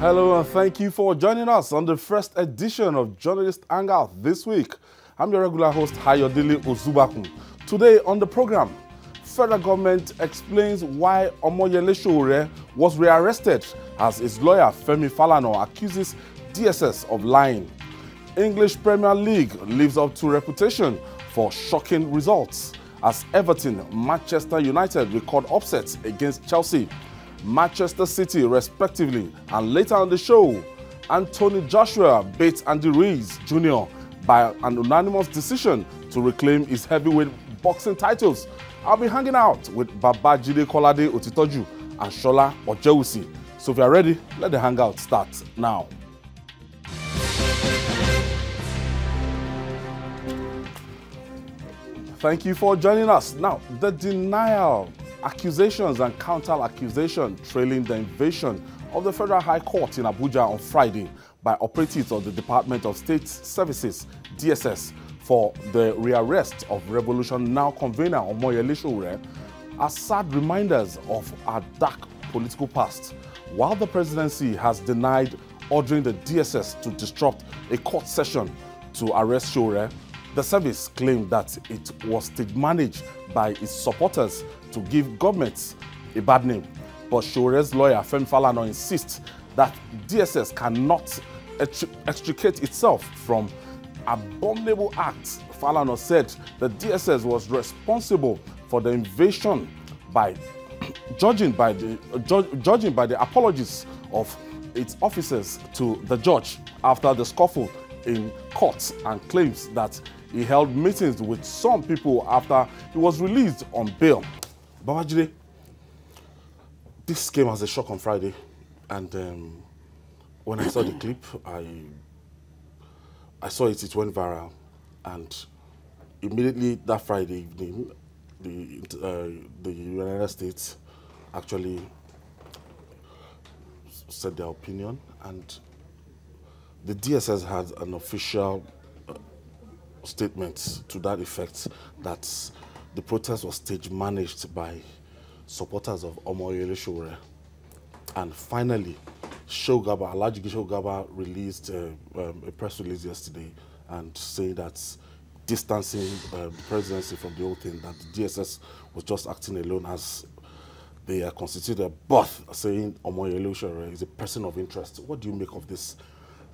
Hello and thank you for joining us on the first edition of Journalist Hangout this week. I'm your regular host, Hayodele Ozubakun. Today on the program, federal government explains why Omoyele Sowore was rearrested as his lawyer Femi Falana accuses DSS of lying. English Premier League lives up to reputation for shocking results as Everton, Manchester United record upsets against Chelsea, Manchester City respectively, and later on the show, Anthony Joshua beats Andy Ruiz Jr. by an unanimous decision to reclaim his heavyweight boxing titles. I'll be hanging out with Babajide Kolade-Otitoju and Sola Ojewusi. So if you're ready, let the hangout start now. Thank you for joining us. Now, the denial, accusations and counter-accusation trailing the invasion of the Federal High Court in Abuja on Friday by operatives of the Department of State Services, DSS, for the rearrest of Revolution Now convener Omoyele Sowore are sad reminders of our dark political past. While the presidency has denied ordering the DSS to disrupt a court session to arrest Sowore, the service claimed that it was stage-managed by its supporters to give governments a bad name. But Sowore's lawyer, Femi Falana, insists that DSS cannot extricate itself from abominable acts. Falana said the DSS was responsible for the invasion by judging by the apologies of its officers to the judge after the scuffle in court, and claims that he held meetings with some people after he was released on bail. Babajide, this came as a shock on Friday, and when I saw the clip, I saw it went viral, and immediately that Friday evening, the United States actually said their opinion, and the DSS had an official statement to that effect that the protest was stage-managed by supporters of Omoyele Sowore. And finally, Alhaji Shogaba released a press release yesterday and saying that distancing the presidency from the whole thing, that the DSS was just acting alone as they are constituted, but saying Omoyele Sowore is a person of interest. What do you make of this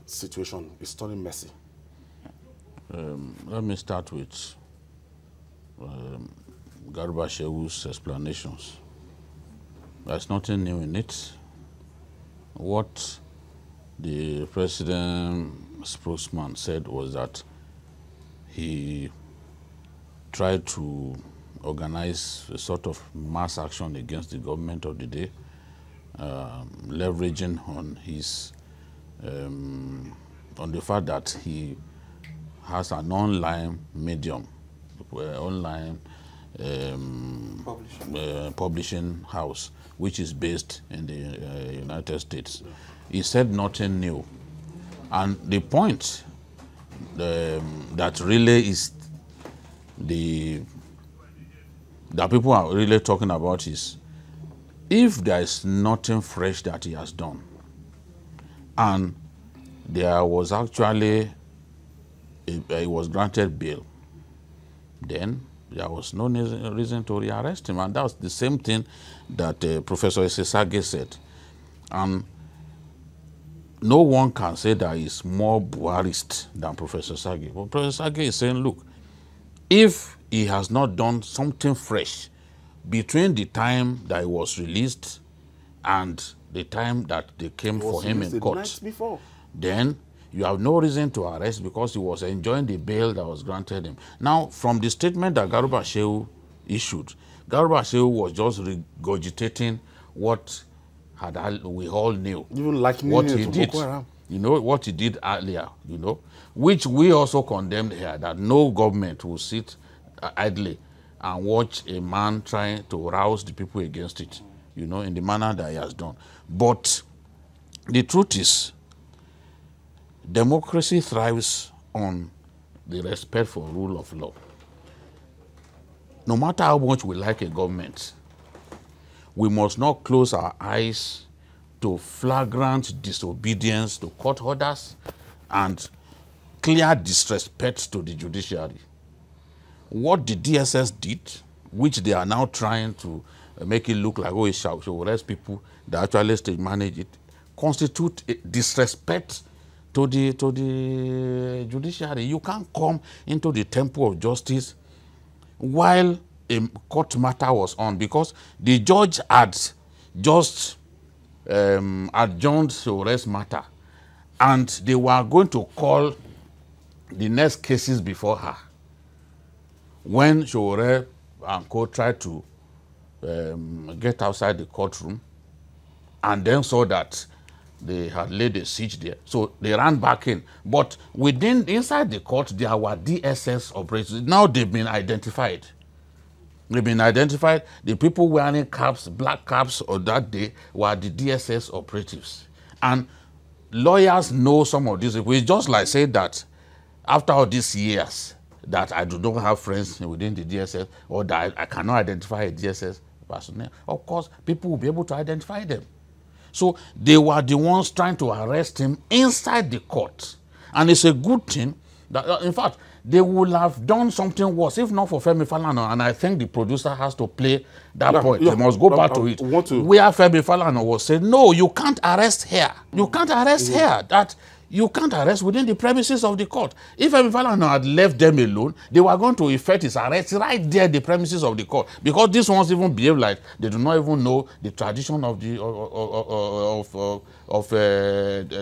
situation? It's turning messy. Let me start with Garba Shewu's explanations. There's nothing new in it. What the president's spokesman said was that he tried to organize a sort of mass action against the government of the day, leveraging on his on the fact that he has an online medium, online publishing house, which is based in the United States. He said nothing new. And the point that really is that people are really talking about is, if there is nothing fresh that he has done, and there was actually he was granted bail, then there was no reason to rearrest him. And that was the same thing that Professor Sage said. And no one can say that he's more Buharist than Professor Sage. But Professor Sage is saying, look, if he has not done something fresh between the time that he was released and the time that they came for him in court, then you have no reason to arrest, because he was enjoying the bail that was granted him. Now, from the statement that Garba Shehu issued, Garba Shehu was just regurgitating what we all knew. Even like what he did, you know, what he did earlier, you know, which we also condemned here, that no government will sit idly and watch a man trying to rouse the people against it, you know, in the manner that he has done. But the truth is, democracy thrives on the respect for rule of law. No matter how much we like a government, we must not close our eyes to to flagrant disobedience to court orders and clear disrespect to the judiciary. What the DSS did, which they are now trying to make it look like, oh, it shall arrest people that actually stage manage it, constitute a disrespect to the judiciary. You can't come into the temple of justice while a court matter was on, because the judge had just adjourned Sowore's matter, and they were going to call the next cases before her. When Sowore and co tried to get outside the courtroom and then saw that they had laid a siege there, so they ran back in. But inside the court, there were DSS operatives. Now they've been identified. They've been identified. The people wearing caps, black caps on that day, were the DSS operatives. And lawyers know some of these people. It's just like saying that after all these years, that I do not have friends within the DSS, or that I cannot identify a DSS personnel. Of course, people will be able to identify them. So they were the ones trying to arrest him inside the court. And it's a good thing that, in fact, they would have done something worse if not for Femi Falana. And I think the producer has to play that point. They must go back to it. Where Femi Falana was saying, no, you can't arrest here. You can't arrest here. That you can't arrest within the premises of the court. If Femi Falana had left them alone, they were going to effect his arrest right there in the premises of the court. Because these ones even behave like they do not even know the tradition of the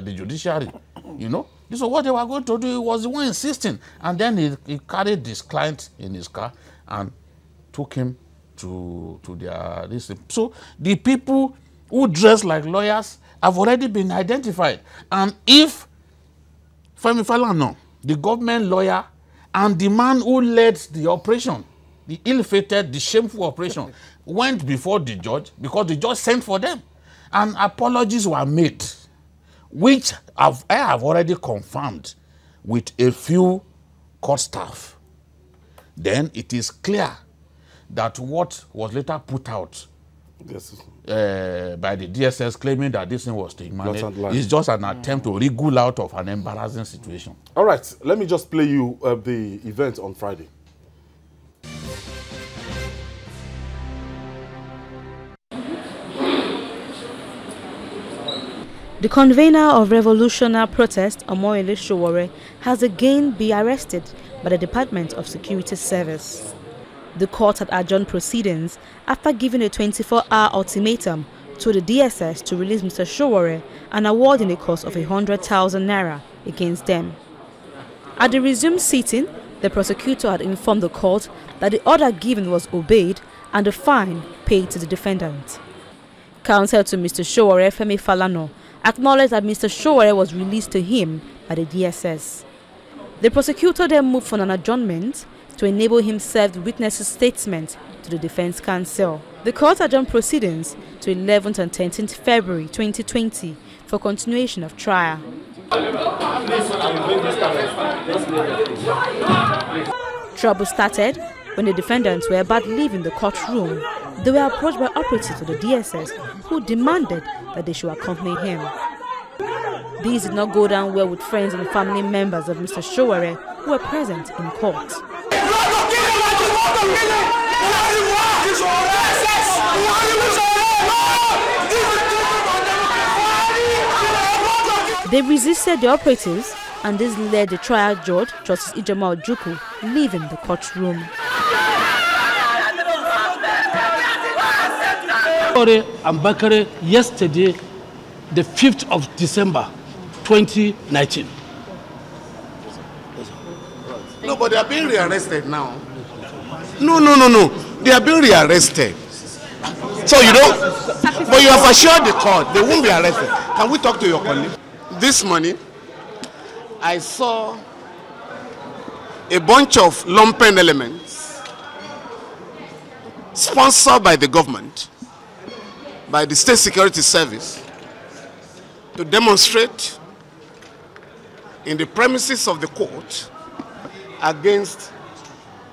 the judiciary. You know? So what they were going to do, he was the one insisting. And then he carried this client in his car and took him to their listen. So the people who dress like lawyers have already been identified. And if Femi Falana, the government lawyer, and the man who led the operation, the ill-fated, the shameful operation, went before the judge because the judge sent for them, and apologies were made, which I have already confirmed with a few court staff, then it is clear that what was later put out by the DSS claiming that this thing was taken is just an attempt to wriggle out of an embarrassing situation. All right, let me just play you the event on Friday. The convener of revolutionary protest, Omoyele Sowore, has again been arrested by the Department of Security Service. The court had adjourned proceedings after giving a 24-hour ultimatum to the DSS to release Mr. Sowore and awarding a cost of 100,000 naira against them. At the resumed sitting, the prosecutor had informed the court that the order given was obeyed and the fine paid to the defendant. Counsel to Mr. Sowore, Femi Falana, acknowledged that Mr. Sowore was released to him by the DSS. The prosecutor then moved for an adjournment to enable him serve the witness's statement to the defense counsel. The court adjourned proceedings to 11th and 13th February 2020 for continuation of trial. Trouble started when the defendants were about leaving the courtroom. They were approached by operatives of the DSS who demanded that they should accompany him. These did not go down well with friends and family members of Mr. Sowore who were present in court. They resisted the operatives, and this led the trial judge, Justice Ojewusi, leaving the courtroom. And Bakare yesterday, the 5th of December, 2019. No, but they are being rearrested now. No. They are being rearrested. So you don't, but you have assured the court they won't be arrested. Can we talk to your colleague? This morning, I saw a bunch of lumpen elements sponsored by the government, by the State Security Service, to demonstrate in the premises of the court against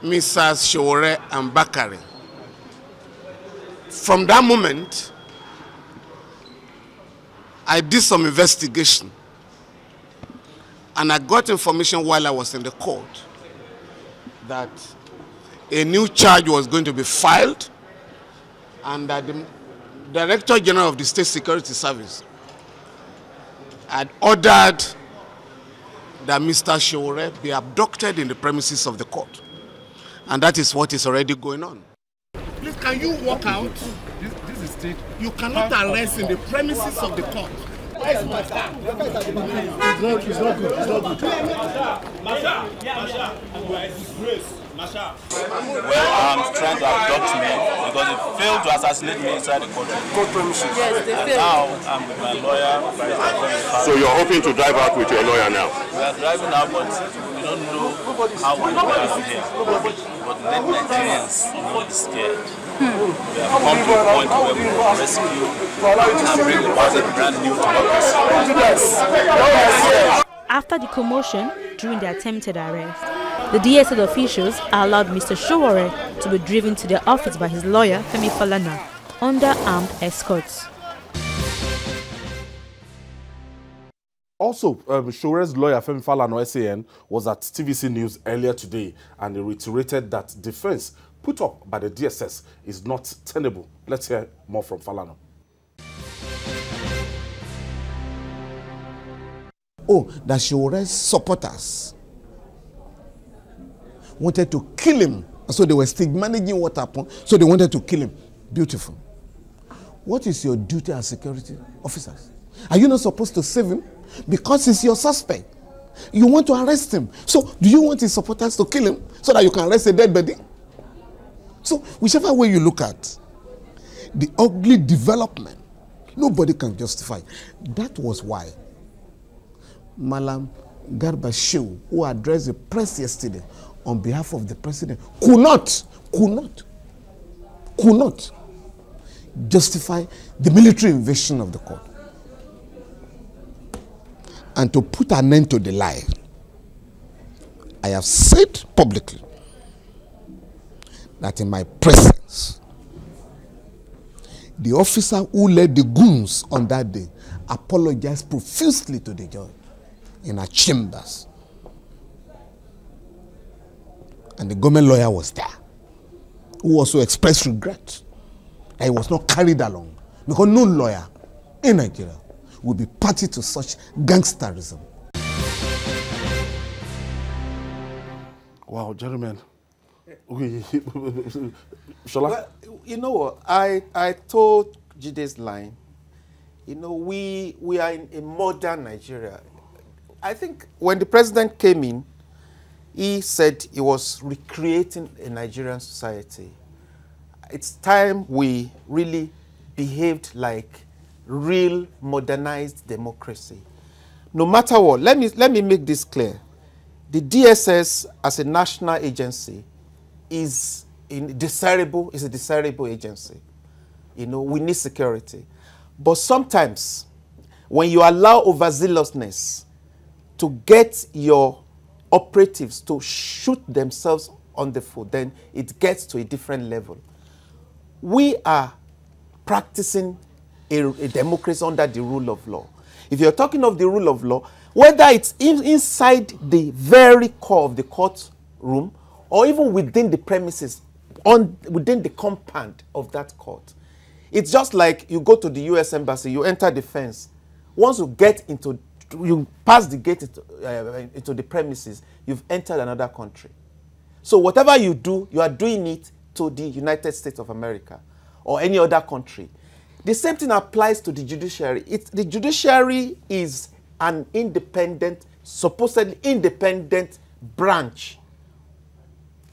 Mrs. Sowore and Bakare. From that moment, I did some investigation, and I got information while I was in the court that a new charge was going to be filed, and that the Director General of the State Security Service had ordered that Mr. Sowore be abducted in the premises of the court. And that is what is already going on. Please, can you walk out? This is state. You cannot arrest in the premises of the court. Where's my car? It's not good. It's not good. Well, trying to abduct me because they failed to assassinate me inside the court premises. Yes, they failed. Now I'm with my lawyer. So you're hoping to drive out with your lawyer now? We are driving out, but we don't know how we will get out here. But let Nigerians not be scared. We have come to a point where we will rescue and bring about a brand new democracy. After the commotion during the attempted arrest, the DSS officials allowed Mr. Sowore to be driven to their office by his lawyer, Femi Falana, under armed escorts. Also, Sowore's lawyer, Femi Falana, SAN, was at TVC News earlier today, and he reiterated that defense put up by the DSS is not tenable. Let's hear more from Falana. Oh, that Sowore's supporters wanted to kill him. So they were still managing what happened. So they wanted to kill him. Beautiful. What is your duty as security officers? Are you not supposed to save him? Because he's your suspect. You want to arrest him. So do you want his supporters to kill him so that you can arrest a dead body? So whichever way you look at, the ugly development, nobody can justify. That was why Malam Garba Shehu, who addressed the press yesterday on behalf of the president, could not justify the military invasion of the court. And to put an end to the lie, I have said publicly that in my presence, the officer who led the goons on that day apologized profusely to the judge in our chambers. And the government lawyer was there, who also expressed regret that he was not carried along, because no lawyer in Nigeria would be party to such gangsterism. Wow, gentlemen. Sola? Well, you know what? I told Jide's line, you know, we are in a modern Nigeria. I think when the president came in, he said he was recreating a Nigerian society. It's time we really behaved like real modernized democracy. No matter what, let me make this clear. The DSS as a national agency is a desirable agency. You know, we need security. But sometimes when you allow overzealousness to get your operatives to shoot themselves on the foot, then it gets to a different level. We are practicing a democracy under the rule of law. If you're talking of the rule of law, whether it's inside the very core of the courtroom or even within the premises, within the compound of that court, it's just like you go to the US Embassy, you enter the fence. Once you get into, you pass the gate into the premises, you've entered another country. So whatever you do, you are doing it to the United States of America or any other country. The same thing applies to the judiciary. The judiciary is an independent, supposedly independent branch,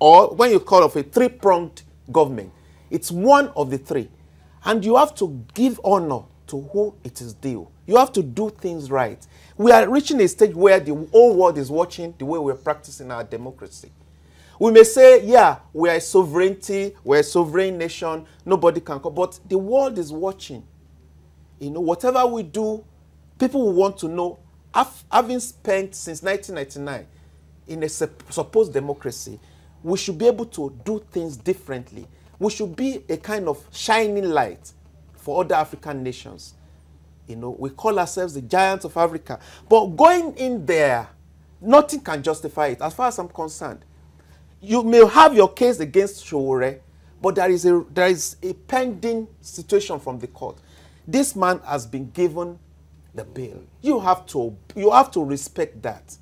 or when you call it a three-pronged government, it's one of the three. And you have to give honor to who it is due. You have to do things right. We are reaching a stage where the whole world is watching the way we're practicing our democracy. We may say, yeah, we are a sovereignty, we're a sovereign nation, nobody can come, but the world is watching. You know, whatever we do, people will want to know, having spent since 1999 in a supposed democracy, we should be able to do things differently. We should be a kind of shining light for other African nations. You know, we call ourselves the giants of Africa. But going in there, nothing can justify it. As far as I'm concerned, you may have your case against Sowore, but there is a pending situation from the court. This man has been given the bail. You have to respect that.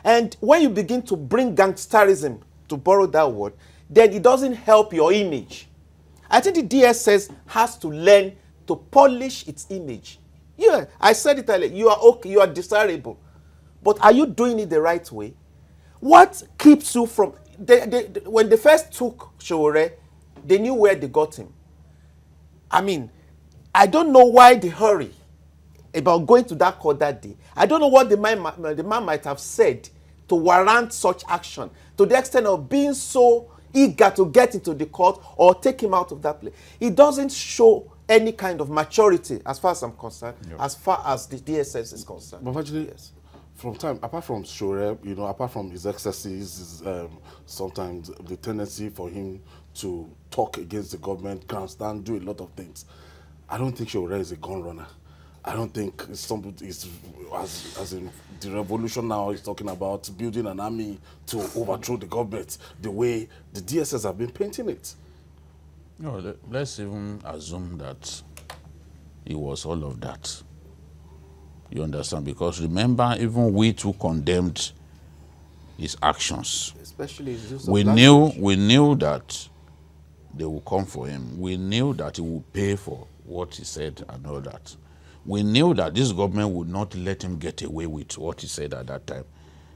And when you begin to bring gangsterism, to borrow that word, then it doesn't help your image. I think the DSS has to learn to polish its image. Yeah, I said it earlier. You are okay, you are desirable. But are you doing it the right way? What keeps you from... when they first took Sowore, they knew where they got him. I mean, I don't know why the hurry about going to that court that day. I don't know what the man might have said to warrant such action, to the extent of being so eager to get into the court or take him out of that place. It doesn't show any kind of maturity, as far as I'm concerned, as far as the DSS is concerned. But actually, yes. From time, apart from Sowore, you know, apart from his excesses, sometimes the tendency for him to talk against the government, grandstand, do a lot of things. I don't think Sowore is a gun runner. I don't think somebody is, as in the revolution now is talking about building an army to overthrow the government, the way the DSS have been painting it. No, let's even assume that it was all of that. You understand? Because remember, even we too condemned his actions. Especially his use of we knew that they would come for him. We knew that he would pay for what he said and all that. We knew that this government would not let him get away with what he said at that time.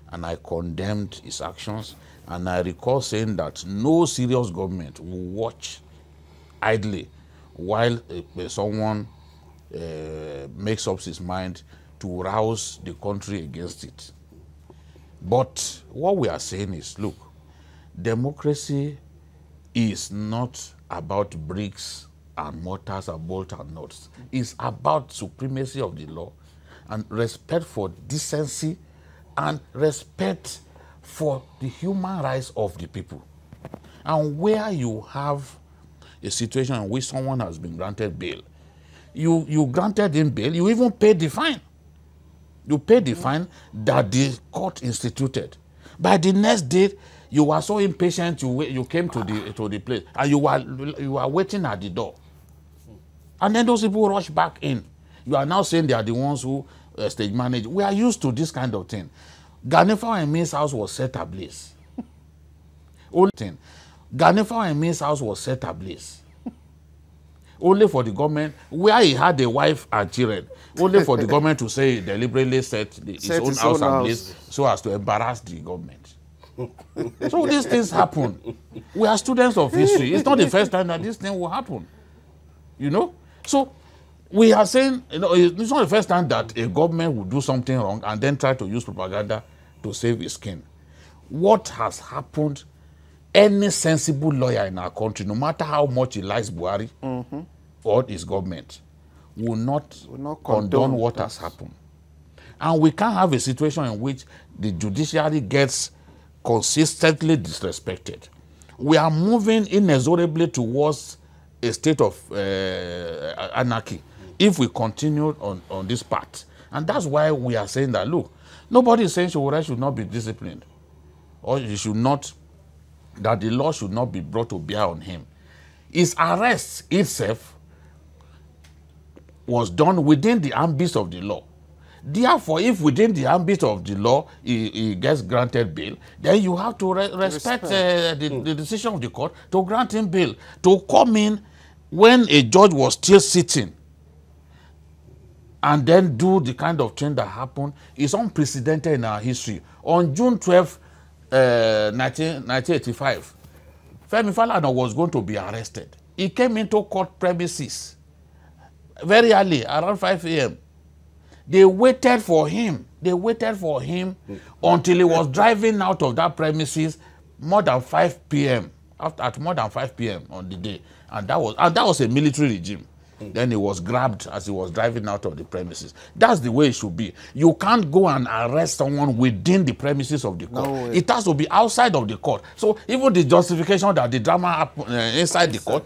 And I condemned his actions. And I recall saying that no serious government will watch idly while someone makes up his mind to rouse the country against it. But what we are saying is, look, democracy is not about bricks and mortars and bolts and nuts. It's about supremacy of the law and respect for decency and respect for the human rights of the people. And where you have a situation in which someone has been granted bail, you granted him bail, you even paid the fine. You paid the fine that the court instituted. By the next day, you were so impatient, you came to the place, and you were waiting at the door. And then those people rush back in. You are now saying they are the ones who stage manage. We are used to this kind of thing. Ganifa Emi's house was set ablaze. Only thing. Ganifa Emi's house was set ablaze. Only for the government, where he had a wife and children, only for the government to say he deliberately set his own house ablaze so as to embarrass the government. So these things happen. We are students of history. It's not the first time that this thing will happen. You know? So we are saying, you know, it's not the first time that a government will do something wrong and then try to use propaganda to save his skin. What has happened, any sensible lawyer in our country, no matter how much he likes Buhari or his government, will not condone what has happened. And we can't have a situation in which the judiciary gets consistently disrespected. We are moving inexorably towards a state of anarchy if we continue on this path. And that's why we are saying that, look, nobody is saying Sowore should not be disciplined, or he should not, that the law should not be brought to bear on him. His arrest itself was done within the ambit of the law. Therefore, if within the ambit of the law he gets granted bail, then you have to respect the decision of the court to grant him bail. To come in when a judge was still sitting and then do the kind of thing that happened is unprecedented in our history. On June 12, 1985, Femi Falana was going to be arrested. He came into court premises very early, around 5 a.m. They waited for him. They waited for him until he was driving out of that premises more than 5 p.m. At more than 5 p.m. on the day. And that was a military regime. Then he was grabbed as he was driving out of the premises. That's the way it should be. You can't go and arrest someone within the premises of the court. No, it has to be outside of the court. So even the justification that the drama happened inside the court,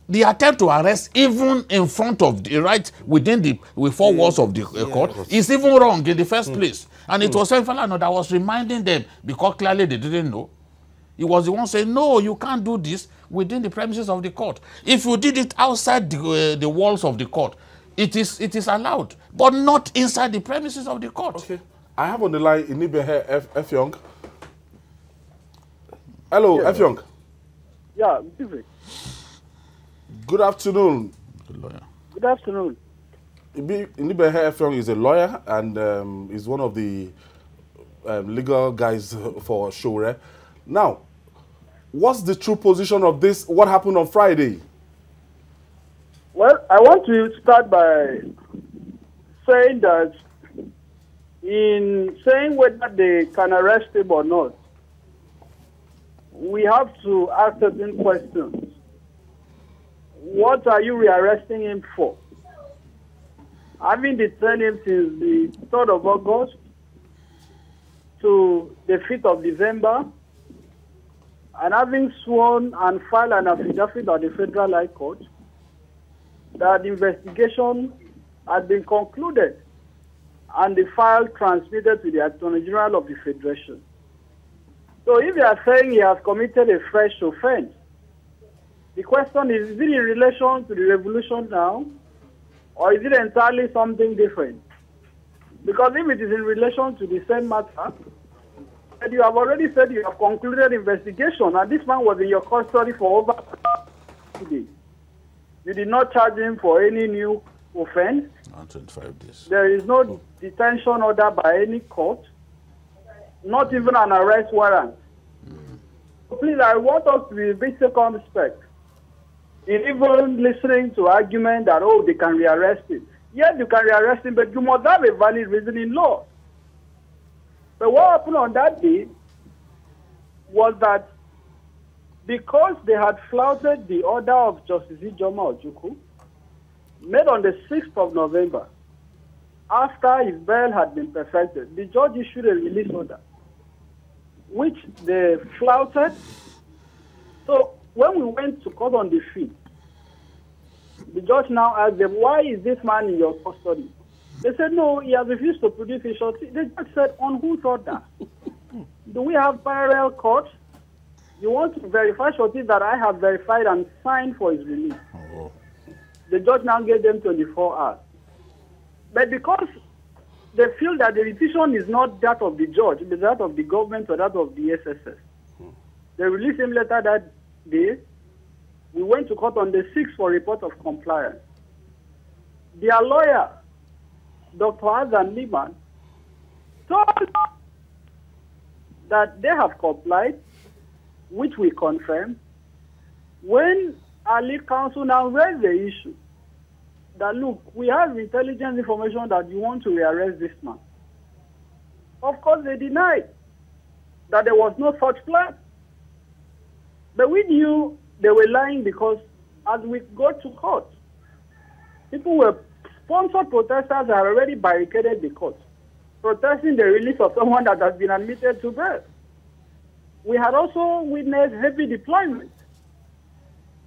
the attempt to arrest even in front of the right within the four walls of the court is even wrong in the first place. And it was Femi Falana that was reminding them, because clearly they didn't know. He was the one saying, no, you can't do this within the premises of the court. If you did it outside the walls of the court, it is allowed, but not inside the premises of the court. Okay. I have on the line INIBEHE EFFIONG. Hello, yes. EFFIONG. Yeah, good afternoon. Good lawyer. Good afternoon. INIBEHE EFFIONG is a lawyer and is one of the legal guys for Sowore. Now, what's the true position of this? What happened on Friday? Well, I want to start by saying that in saying whether they can arrest him or not, we have to ask certain questions. What are you rearresting him for? Having detained him since the 3rd of August to the 5th of December, and having sworn and filed an affidavit at the Federal High Court that the investigation had been concluded and the file transmitted to the Attorney General of the Federation. So if you are saying he has committed a fresh offense, the question is it in relation to the revolution now, or is it entirely something different? Because if it is in relation to the same matter, and you have already said you have concluded investigation, and this man was in your custody for over 2 days. You did not charge him for any new offense. 125 days. There is no detention order by any court, not even an arrest warrant. So please, I want us to be a bit circumspect in even listening to argument that, oh, they can rearrest him. Yes, you can rearrest him, but you must have a valid reason in law. But what happened on that day was that because they had flouted the order of Justice Ojewusi made on the 6th of November, after his bail had been perfected, the judge issued a release order, which they flouted. So when we went to court on the 5th, the judge now asked them, why is this man in your custody? They said, no, he has refused to produce his shorty. The judge said, on whose order? Do we have parallel courts? You want to verify shorties that I have verified and signed for his release. Oh. The judge now gave them 24 hours. But because they feel that the decision is not that of the judge, but that of the government or that of the SSS, they released him later that day. We went to court on the 6th for report of compliance. Their lawyer, Dr. Hazan Liman, told us that they have complied, which we confirm. When our lead counsel now raised the issue, that look, we have intelligence information that you want to rearrest this man. Of course, they denied that there was no such plan. But we knew they were lying because as we got to court, people were sponsored protesters that had already barricaded the court, protesting the release of someone that has been admitted to bail. We had also witnessed heavy deployment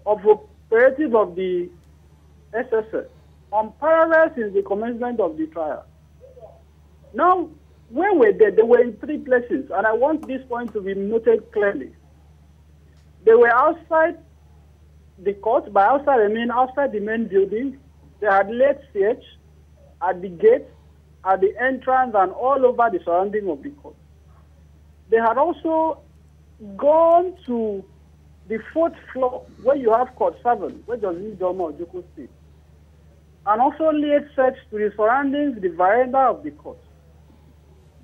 of operatives of the SSS on parallel since the commencement of the trial. Now, when we were there, they were in 3 places, and I want this point to be noted clearly. They were outside the court. By outside, I mean outside the main building. They had laid siege at the gate, at the entrance, and all over the surrounding of the court. They had also gone to the 4th floor, where you have court 7, where Justice Ojewusi sits, and also laid siege to the surroundings, the veranda of the court.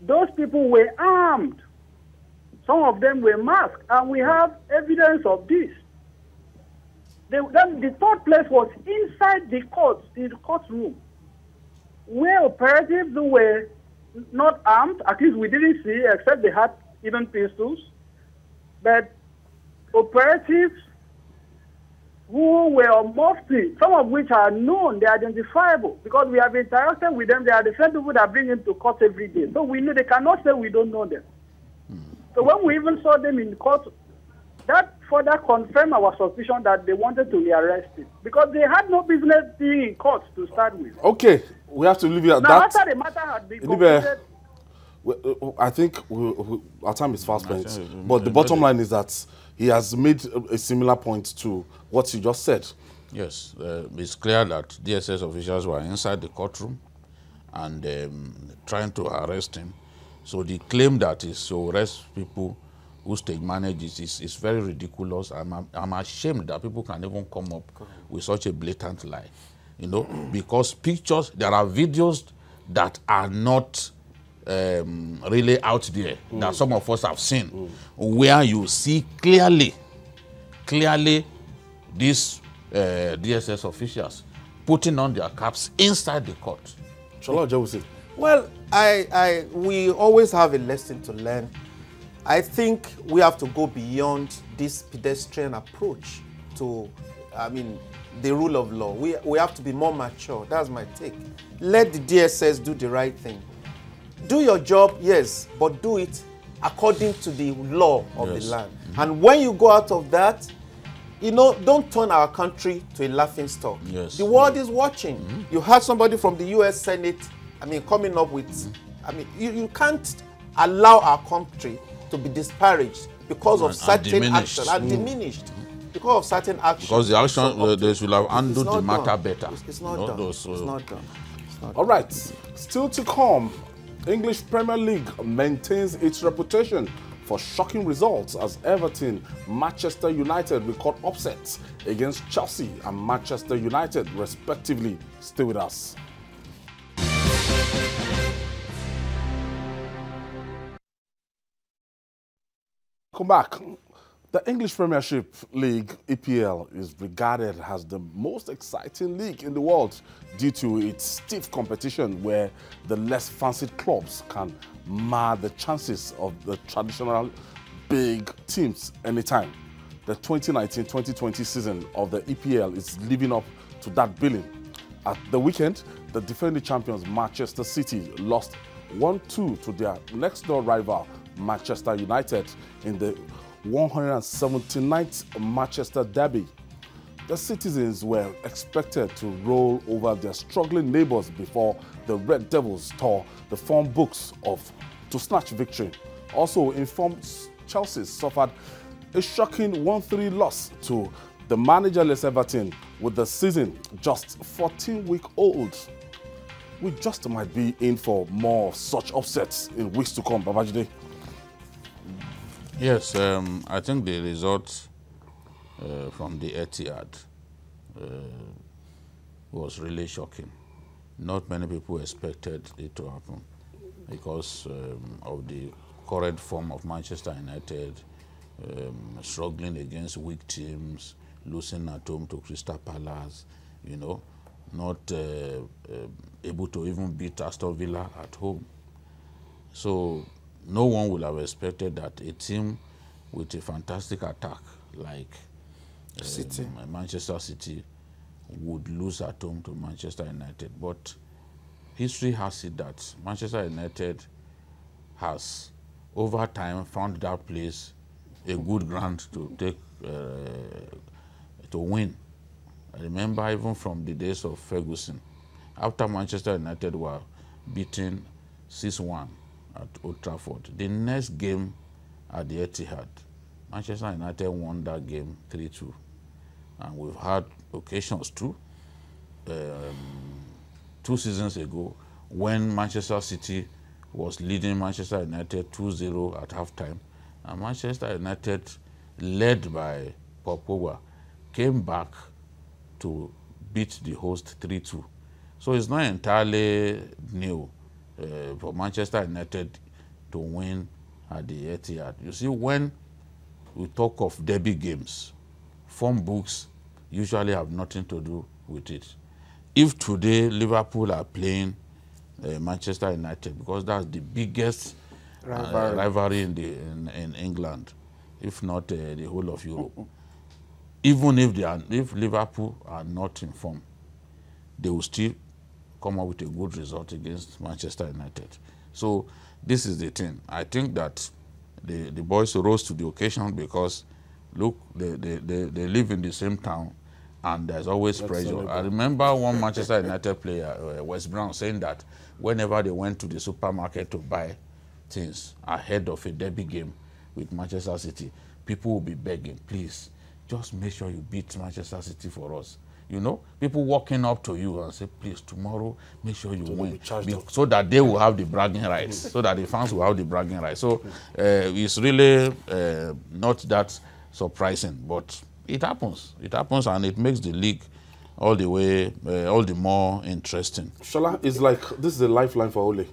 Those people were armed. Some of them were masked, and we have evidence of this. Then the 3rd place was inside the court, the courtroom, where operatives who were not armed, at least we didn't see, except they had even pistols, but operatives who were on mufti, some of which are known, they are identifiable, because we have interacted with them. They are the same people that bring them to court every day. So we know they cannot say we don't know them. So when we even saw them in court, that further confirm our suspicion that they wanted to rearrest him because they had no business being in court to start with. Okay, we have to leave it at now, that. After the matter had been concluded, I think our time is fast spent, but the bottom line is that he has made a similar point to what you just said. Yes, it's clear that DSS officials were inside the courtroom and trying to arrest him. So the claim that is to arrest people who stage manages is very ridiculous. I'm ashamed that people can even come up with such a blatant lie, you know, because pictures, there are videos that are not really out there that some of us have seen, where you see clearly these DSS officials putting on their caps inside the court. Sola, Ojewusi. Well, we always have a lesson to learn. I think we have to go beyond this pedestrian approach to, the rule of law. We have to be more mature. That's my take. Let the DSS do the right thing. Do your job, yes, but do it according to the law of the land. And when you go out of that, don't turn our country to a laughing stock. Yes. The world is watching. You had somebody from the U.S. Senate, coming up with, you can't allow our country to be disparaged because of certain actions and diminished. Because of certain actions. Because the action, they should have handled the matter better. It's not done. It's not done. All right, still to come. English Premier League maintains its reputation for shocking results as Everton, Manchester United record upsets against Chelsea and Manchester United, respectively. Stay with us. Come back. The English Premiership League, EPL, is regarded as the most exciting league in the world due to its stiff competition where the less fancied clubs can mar the chances of the traditional big teams anytime. The 2019-2020 season of the EPL is living up to that billing. At the weekend, the defending champions Manchester City lost 1-2 to their next-door rival Manchester United in the 179th Manchester Derby. The citizens were expected to roll over their struggling neighbours before the Red Devils tore the form books to snatch victory. Also, informed Chelsea suffered a shocking 1-3 loss to the managerless Everton with the season just 14-week-old. We just might be in for more of such upsets in weeks to come, Babajide. Yes, I think the result from the ETIHAD was really shocking. Not many people expected it to happen because of the current form of Manchester United, struggling against weak teams, losing at home to Crystal Palace, not able to even beat Aston Villa at home. So no one would have expected that a team with a fantastic attack like Manchester City would lose at home to Manchester United. But history has it that Manchester United has, over time, found that place a good ground to take to win. I remember even from the days of Ferguson, after Manchester United were beaten 6-1 at Old Trafford, the next game at the ETIHAD, Manchester United won that game 3-2. And we've had occasions too, 2 seasons ago, when Manchester City was leading Manchester United 2-0 at halftime, and Manchester United, led by Paul Pogba, came back to beat the host 3-2. So it's not entirely new for Manchester United to win at the ETIHAD. You see, when we talk of derby games, form books usually have nothing to do with it. If today Liverpool are playing Manchester United, because that's the biggest rivalry in England, if not the whole of Europe, even if Liverpool are not in form, they will still come up with a good result against Manchester United. So this is the thing. I think that the boys rose to the occasion because look, they live in the same town, and there's always pressure. I remember one Manchester United player, West Brown, saying that whenever they went to the supermarket to buy things ahead of a derby game with Manchester City, people will be begging, please, just make sure you beat Manchester City for us. You know, people walking up to you and say, please, tomorrow, make sure you win. So that they will have the bragging rights, so that the fans will have the bragging rights. So it's really not that surprising, but it happens. It happens, and it makes the league all the more interesting. Sola, it's like, this is a lifeline for Ole.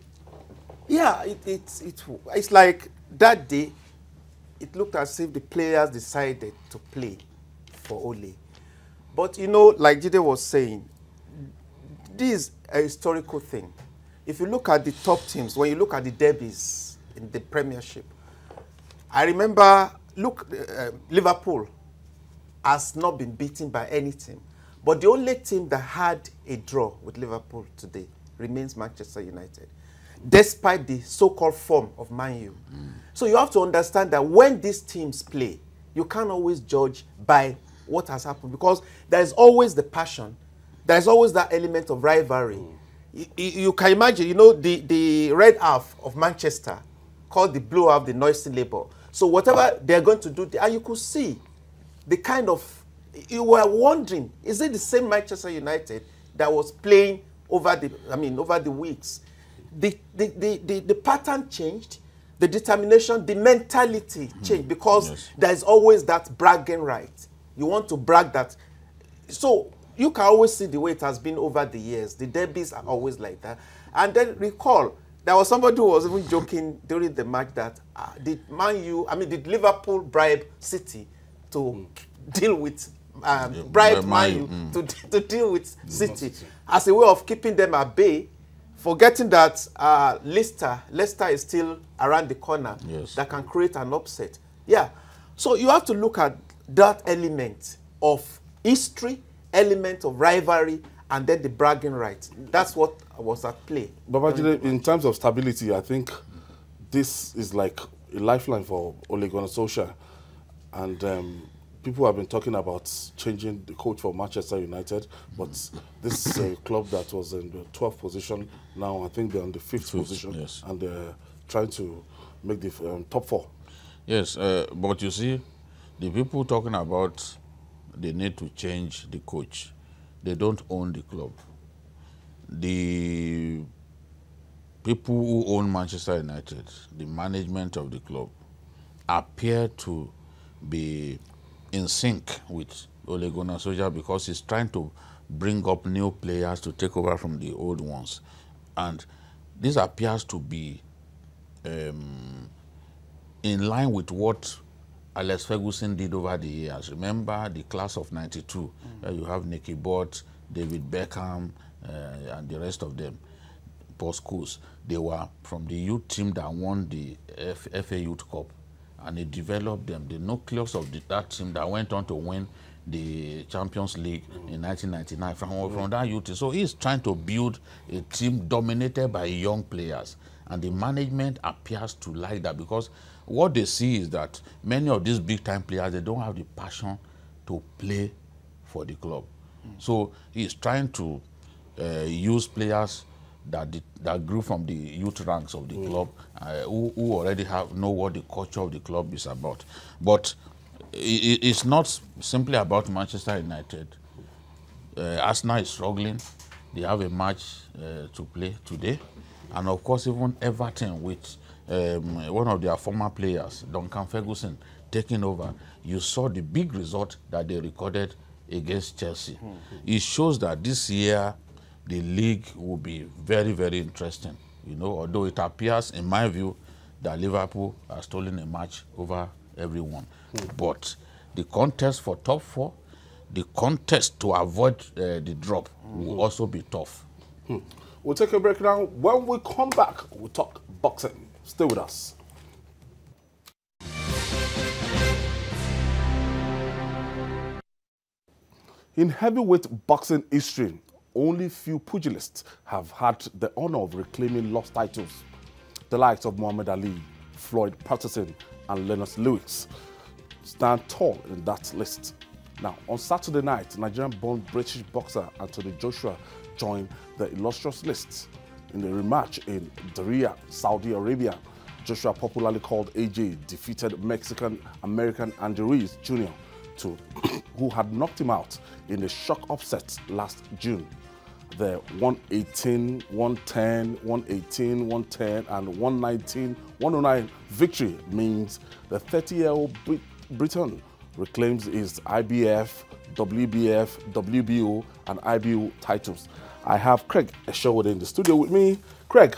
Yeah, it's like that day, it looked as if the players decided to play for Ole. But, you know, like Jide was saying, this is a historical thing. If you look at the top teams, when you look at the derbies in the Premiership, I remember, Liverpool has not been beaten by any team. But the only team that had a draw with Liverpool today remains Manchester United, despite the so-called form of Man U. So you have to understand that when these teams play, you can't always judge by what has happened, because there is always the passion, there is always that element of rivalry. You can imagine, you know, the red half of Manchester called the blue half the noisy labor. So whatever they're going to do, and you could see the kind of, you were wondering, is it the same Manchester United that was playing over the weeks? The pattern changed, the determination, the mentality changed, because there is always that bragging right. You want to brag that. So you can always see the way it has been over the years. The derbies are always like that. And then recall, there was somebody who was even joking during the match that did Liverpool bribe City to deal with, bribe Man U to deal with City as a way of keeping them at bay, forgetting that Leicester is still around the corner that can create an upset. Yeah. So you have to look at that element of history, element of rivalry, and then the bragging rights. That's what was at play. Babajide, in terms of stability, I think this is like a lifeline for Ole Gunnar Solskjaer. And people have been talking about changing the coach for Manchester United, but this is a club that was in the 12th position. Now I think they're on the 5th position, and they're trying to make the top 4. Yes, but you see, the people talking about the need to change the coach, they don't own the club. The people who own Manchester United, the management of the club, appear to be in sync with Ole Gunnar Solskjaer, because he's trying to bring up new players to take over from the old ones. And this appears to be in line with what Alex Ferguson did over the years. Remember the class of '92, you have Nicky Butt, David Beckham, and the rest of them, Paul Scholes. They were from the youth team that won the FA Youth Cup, and he developed them. The nucleus of that team that went on to win the Champions League in 1999 from that youth team. So he's trying to build a team dominated by young players, and the management appears to like that, because what they see is that many of these big-time players, they don't have the passion to play for the club. So he's trying to use players that grew from the youth ranks of the club, who already know what the culture of the club is about. But it's not simply about Manchester United. Arsenal is struggling. They have a match to play today. And of course, even Everton, with one of their former players, Duncan Ferguson, taking over, you saw the big result that they recorded against Chelsea. It shows that this year the league will be very, very interesting. You know, although it appears, in my view, that Liverpool has stolen a match over everyone. But the contest for top 4, the contest to avoid the drop will also be tough. We'll take a break now. When we come back, we'll talk boxing. Stay with us. In heavyweight boxing history, only few pugilists have had the honor of reclaiming lost titles. The likes of Muhammad Ali, Floyd Patterson, and Lennox Lewis. stand tall in that list. Now, on Saturday night, Nigerian-born British boxer Anthony Joshua joined the illustrious list in a rematch in Riyadh, Saudi Arabia. Joshua, popularly called AJ, defeated Mexican-American Andy Ruiz Jr., who had knocked him out in a shock upset last June. The 118, 110, 118, 110, and 119, 109 victory means the 30-year-old Briton reclaims his IBF, WBF, WBO, and IBO titles. I have Craig Eshowode in the studio with me. Craig,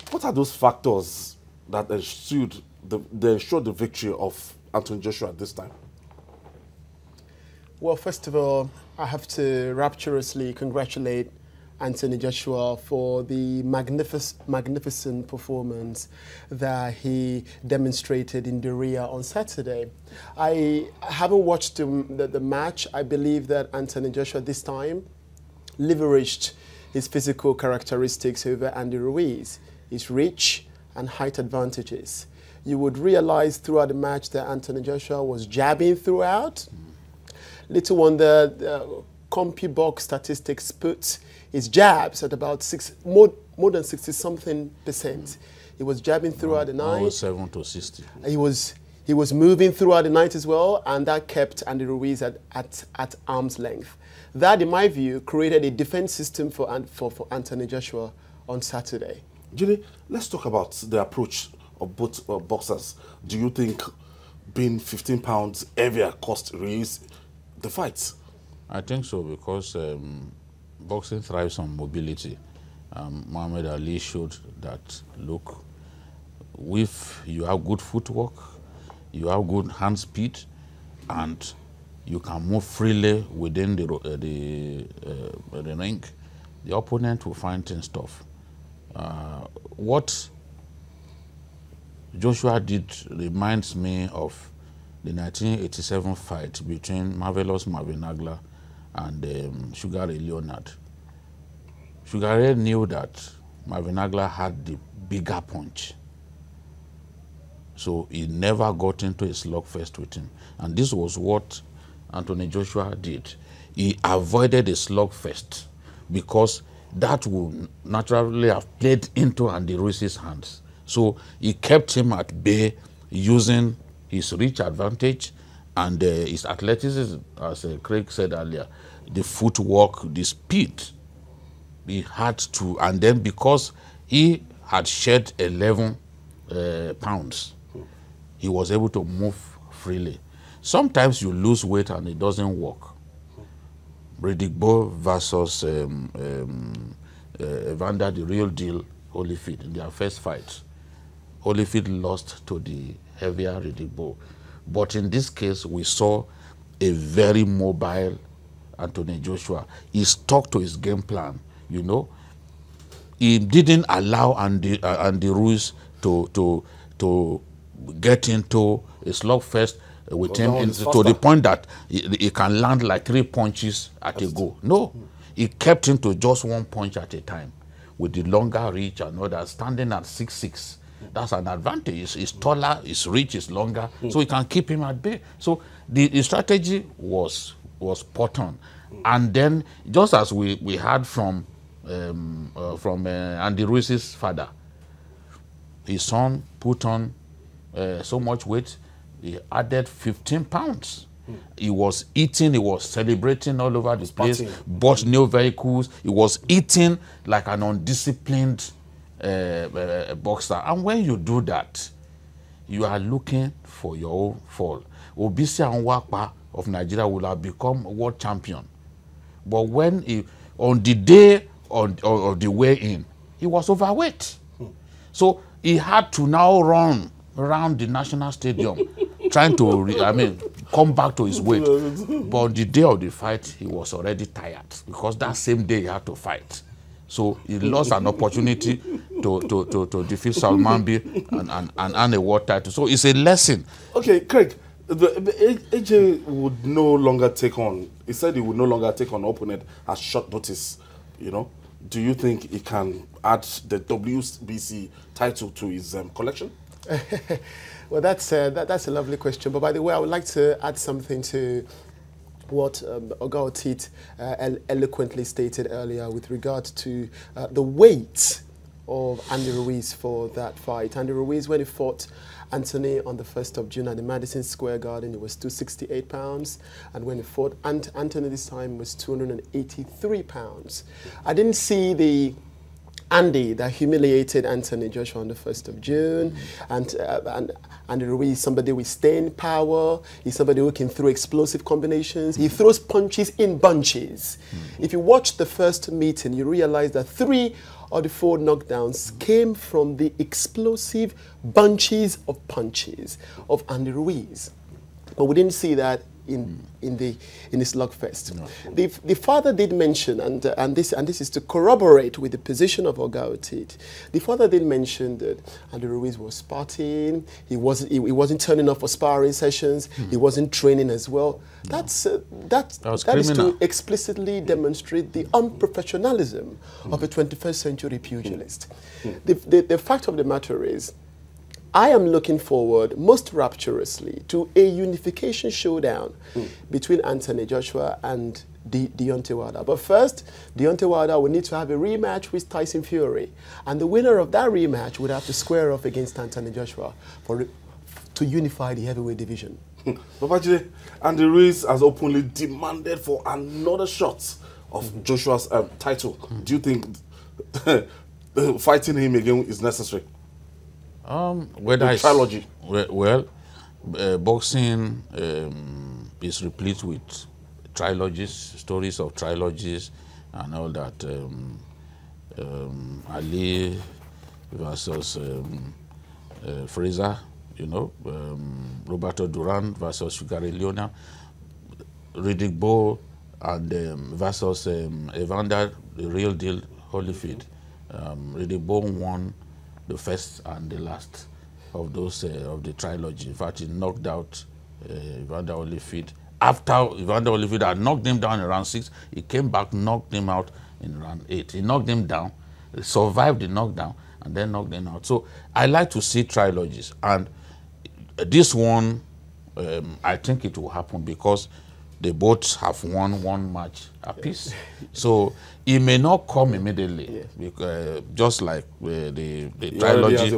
what are those factors that ensured the victory of Anthony Joshua this time? Well, first of all, I have to rapturously congratulate Anthony Joshua for the magnificent performance that he demonstrated in Riyadh on Saturday. I haven't watched the match. I believe that Anthony Joshua this time leveraged his physical characteristics over Andy Ruiz, his reach and height advantages. You would realize throughout the match that Anthony Joshua was jabbing throughout. Little wonder CompuBox statistics put his jabs at about more than 60-something%. He was jabbing throughout the night. 7 to 60. He was moving throughout the night as well, and that kept Andy Ruiz at arm's length. That, in my view, created a defense system for Anthony Joshua on Saturday. Julie, let's talk about the approach of both boxers. Do you think being 15 pounds heavier cost Ruiz the fight? I think so, because boxing thrives on mobility. Muhammad Ali showed that, look, if you have good footwork, you have good hand speed, and you can move freely within the ring, the opponent will find things tough. What Joshua did reminds me of the 1987 fight between Marvelous Marvin Hagler and Sugar Ray Leonard. Sugar Ray knew that Marvin Hagler had the bigger punch, so he never got into a slugfest with him. And this was what Anthony Joshua did. He avoided a slugfest because that would naturally have played into Andy Ruiz's hands. So he kept him at bay using his reach advantage and his athleticism, as Craig said earlier, the footwork, the speed. He had to, and then because he had shed 11 pounds, he was able to move freely. Sometimes you lose weight and it doesn't work. Redigbo versus Evander, the real deal, Holyfield, in their first fight. Holyfield lost to the heavier Redigbo. But in this case, we saw a very mobile Anthony Joshua. He stuck to his game plan, you know. He didn't allow Andy Ruiz to get into a slugfest with him to the point that he can land like 3 punches at a go. No, he kept him to just 1 punch at a time with the longer reach and all that, standing at 6'6". That's an advantage. He's taller, his reach is longer, so he can keep him at bay. So the strategy was spot on. And then, just as we heard from Andy Ruiz's father, his son put on so much weight, he added 15 pounds. He was eating, he was celebrating all over the place, bought new vehicles, he was eating like an undisciplined boxer. And when you do that, you are looking for your own fall. Obisi Anwakpa of Nigeria will have become world champion. But when on the day of the weigh-in, he was overweight. So he had to now run around the national stadium trying to, come back to his weight. But on the day of the fight, he was already tired because that same day he had to fight. So he lost an opportunity to defeat Salmanbi and earn a world title. So it's a lesson. Okay, Craig, AJ would no longer take on, he said he would no longer take on an opponent at short notice, you know. Do you think he can add the WBC title to his collection? Well, that's a lovely question. But by the way, I would like to add something to what Oga eloquently stated earlier with regard to the weight of Andy Ruiz for that fight. Andy Ruiz, when he fought Anthony on the 1st of June at the Madison Square Garden, it was 268 pounds. And when he fought Anthony this time, it was 283 pounds. I didn't see the Andy that humiliated Anthony Joshua on the 1st of June. And Andy Ruiz is somebody with staying power. He's somebody who can throw explosive combinations. He throws punches in bunches. If you watch the first meeting, you realize that 3 of the 4 knockdowns came from the explosive bunches of punches of Andy Ruiz. But we didn't see that in the slugfest. No. The father did mention, and this is to corroborate with the position of Oga Otit. The father did mention that Andy Ruiz was partying. He wasn't turning up for sparring sessions. He wasn't training as well. No. That is to explicitly demonstrate the unprofessionalism of a 21st century pugilist. The fact of the matter is, I am looking forward most rapturously to a unification showdown between Anthony Joshua and Deontay Wilder. But first, Deontay Wilder will need to have a rematch with Tyson Fury. And the winner of that rematch would have to square off against Anthony Joshua to unify the heavyweight division. Babajide, Andy Ruiz has openly demanded for another shot of Joshua's title. Do you think fighting him again is necessary? Whether trilogy. Well, boxing is replete with trilogies, stories of trilogies, and all that. Ali versus Fraser, you know, Roberto Duran versus Sugar Ray Leonard, Riddick Bowe and versus Evander, the real deal, Holyfield. Riddick Bowe won the first and the last of those of the trilogy. In fact, he knocked out Evander Holyfield. After Evander Holyfield had knocked him down in round 6, he came back, knocked him out in round 8. He knocked him down, survived the knockdown, and then knocked him out. So I like to see trilogies, and this one, I think it will happen because they both have won one match apiece. So it may not come immediately, because, just like the trilogy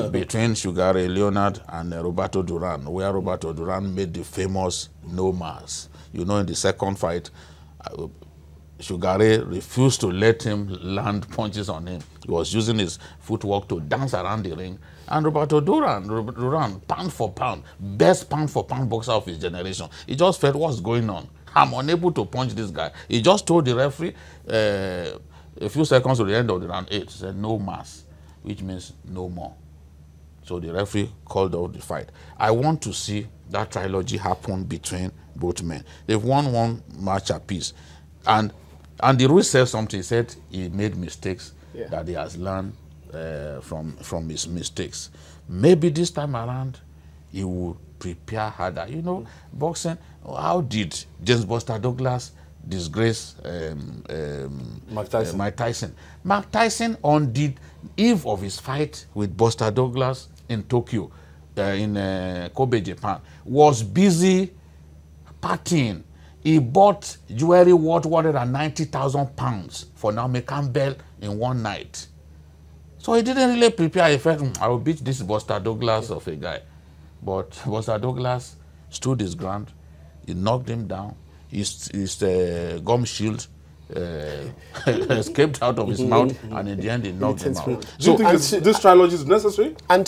between Sugar Ray Leonard and Roberto Duran, where Roberto Duran made the famous no mas. You know, in the second fight, Sugar Ray refused to let him land punches on him. He was using his footwork to dance around the ring. And Roberto Duran, pound for pound, best pound for pound boxer of his generation. He just felt, what's going on? I'm unable to punch this guy. He just told the referee a few seconds to the end of the round 8, said no mas, which means no more. So the referee called out the fight. I want to see that trilogy happen between both men. They've won one match apiece. And Andy Ruiz said something. He said he made mistakes, that he has learned from his mistakes. Maybe this time around, he will prepare harder. You know, boxing, how did James Buster Douglas disgrace Mike Tyson? Mike Tyson, on the eve of his fight with Buster Douglas in Tokyo, in Kobe, Japan, was busy partying. He bought jewelry worth 190,000 pounds for Naomi Campbell in one night. So he didn't really prepare. He felt, I will beat this Buster Douglas of a guy. But Buster Douglas stood his ground. He knocked him down. His gum shield escaped out of his mouth, and in the end, he knocked him out. Do you think this trilogy is necessary? And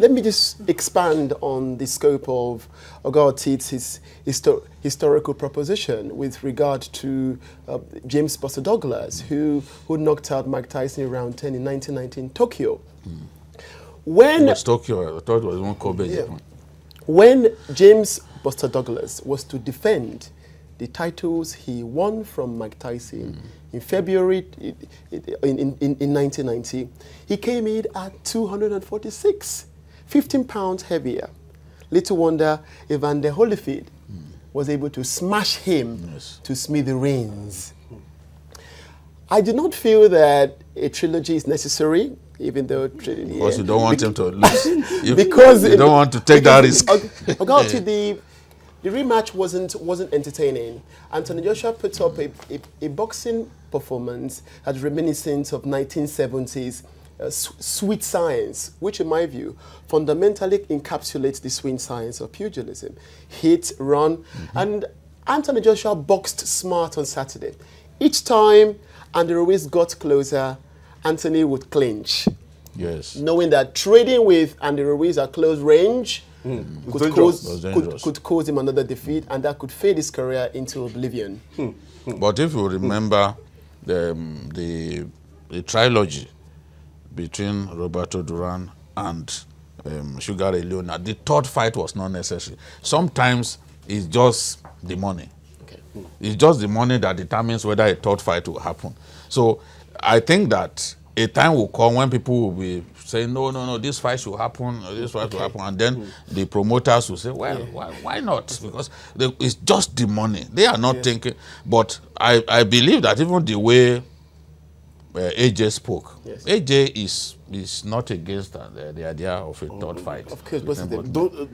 let me just expand on the scope of Oga Otit's historical proposition with regard to James Buster Douglas, who knocked out Mike Tyson in round 10 in 1990 in Tokyo. When it was Tokyo, I thought it was one Kobe, Japan. When James Buster Douglas was to defend the titles he won from Mike Tyson in February in 1990, he came in at 246, 15 pounds heavier. Little wonder Evander Holyfield was able to smash him to smithereens. I do not feel that a trilogy is necessary. even though... Because you don't want him to lose. Because you don't want to take that risk. The rematch wasn't entertaining. Anthony Joshua put up a boxing performance that's reminiscent of 1970s sweet science, which in my view fundamentally encapsulates the sweet science of pugilism. Hit, run, and Anthony Joshua boxed smart on Saturday. Each time Andy Ruiz got closer, Anthony would clinch. Yes. Knowing that trading with Andy Ruiz at close range could cause him another defeat, and that could fade his career into oblivion. But if you remember the trilogy between Roberto Duran and Sugar Ray Leonard, the third fight was not necessary. Sometimes it's just the money. Okay. It's just the money that determines whether a third fight will happen. So I think that a time will come when people will be saying, no, this fight should happen, this fight will happen. And then the promoters will say, well, why not? Because it's just the money. They are not thinking. But I believe that even the way AJ spoke, AJ is not against the idea of a third fight. Of course,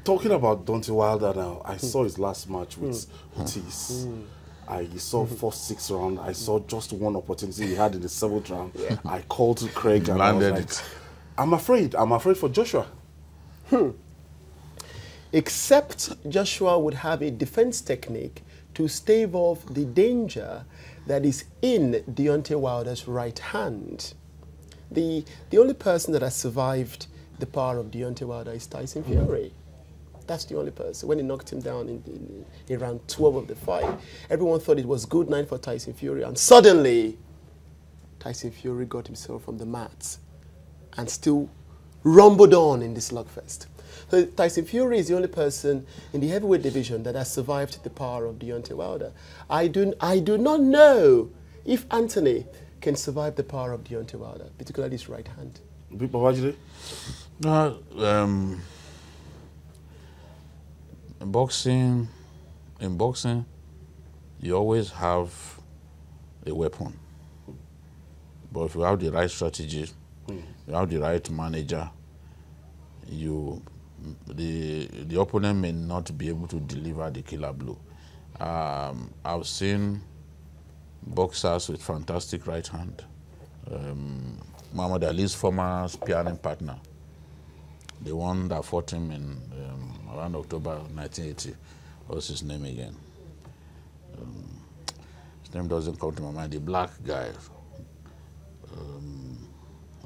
talking about Deontay Wilder now, I saw his last match with Ortiz. I saw first 6 rounds. I saw just one opportunity he had in the 7th round. I called to Craig and landed I was like, I'm afraid for Joshua. Except Joshua would have a defense technique to stave off the danger that is in Deontay Wilder's right hand. The only person that has survived the power of Deontay Wilder is Tyson Fury. That's the only person. When he knocked him down in round 12 of the fight, everyone thought it was good night for Tyson Fury, and suddenly Tyson Fury got himself from the mats and still rumbled on in this slugfest. So Tyson Fury is the only person in the heavyweight division that has survived the power of Deontay Wilder. I do not know if Anthony can survive the power of Deontay Wilder, particularly his right hand. Babajide? In boxing, you always have a weapon. But if you have the right strategy, you have the right manager, the opponent may not be able to deliver the killer blow. I've seen boxers with fantastic right hand. Muhammad Ali's former sparring partner, the one that fought him in around October 1980, what's his name again? His name doesn't come to my mind. The black guy.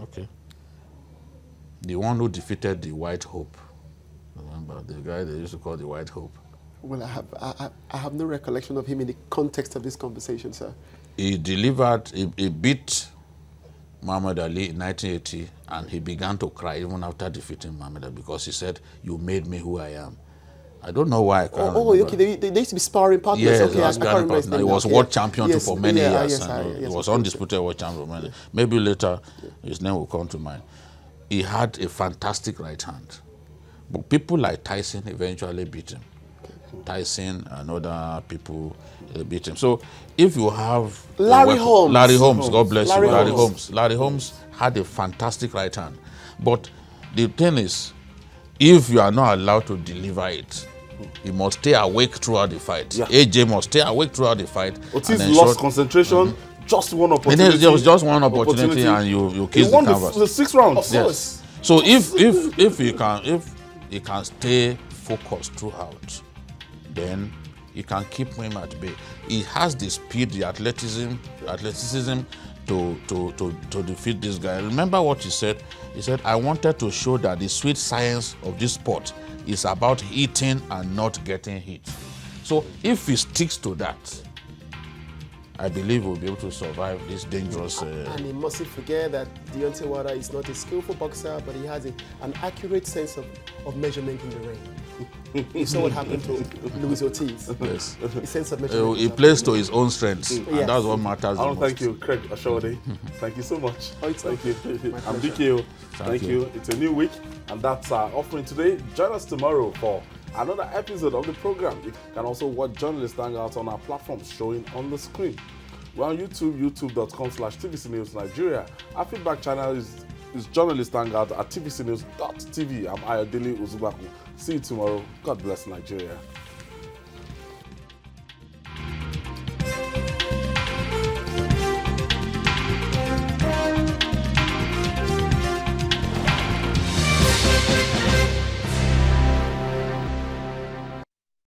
Okay. The one who defeated the White Hope. Remember the guy they used to call the White Hope? Well, I have no recollection of him in the context of this conversation, sir. He delivered. He beat Muhammad Ali in 1980, and he began to cry even after defeating Muhammad Ali because he said, "You made me who I am." I don't know why. I can't remember. Okay. They used to be sparring partners. Yes, okay, I can't remember. He was world champion for many years. He was undisputed world champion for many. Maybe later his name will come to mind. He had a fantastic right hand, but people like Tyson eventually beat him. Tyson and other people beat him. So if you have Larry Holmes, God bless you, Larry Holmes. Larry Holmes had a fantastic right hand, but the thing is, if you are not allowed to deliver it, you must stay awake throughout the fight. AJ must stay awake throughout the fight. Otis lost concentration. Just one opportunity. There was just one opportunity, and you kiss the canvas. The 6 rounds. Of course. So if he can stay focused throughout, then you can keep him at bay. He has the speed, the athleticism to defeat this guy. Remember what he said? He said, "I wanted to show that the sweet science of this sport is about hitting and not getting hit." So if he sticks to that, I believe we'll be able to survive this dangerous... And he mustn't forget that Deontay Wilder is not a skillful boxer, but he has an accurate sense of measurement in the ring. You saw what happened to Luis Ortiz. Yes. The sense of measurement. He plays to his own strengths, and that's what matters the most. Thank you, Craig Ashode. Thank you so much. Thank you. I'm DKO. Thank you. It's a new week, and that's our offering today. Join us tomorrow for another episode of the program. You can also watch Journalist Hangouts on our platforms showing on the screen. We're on YouTube, youtube.com/TVC News Nigeria. Our feedback channel is is Journalist Hangout at tvcnews.tv. I'm Ayodele Uzubaku. See you tomorrow. God bless Nigeria.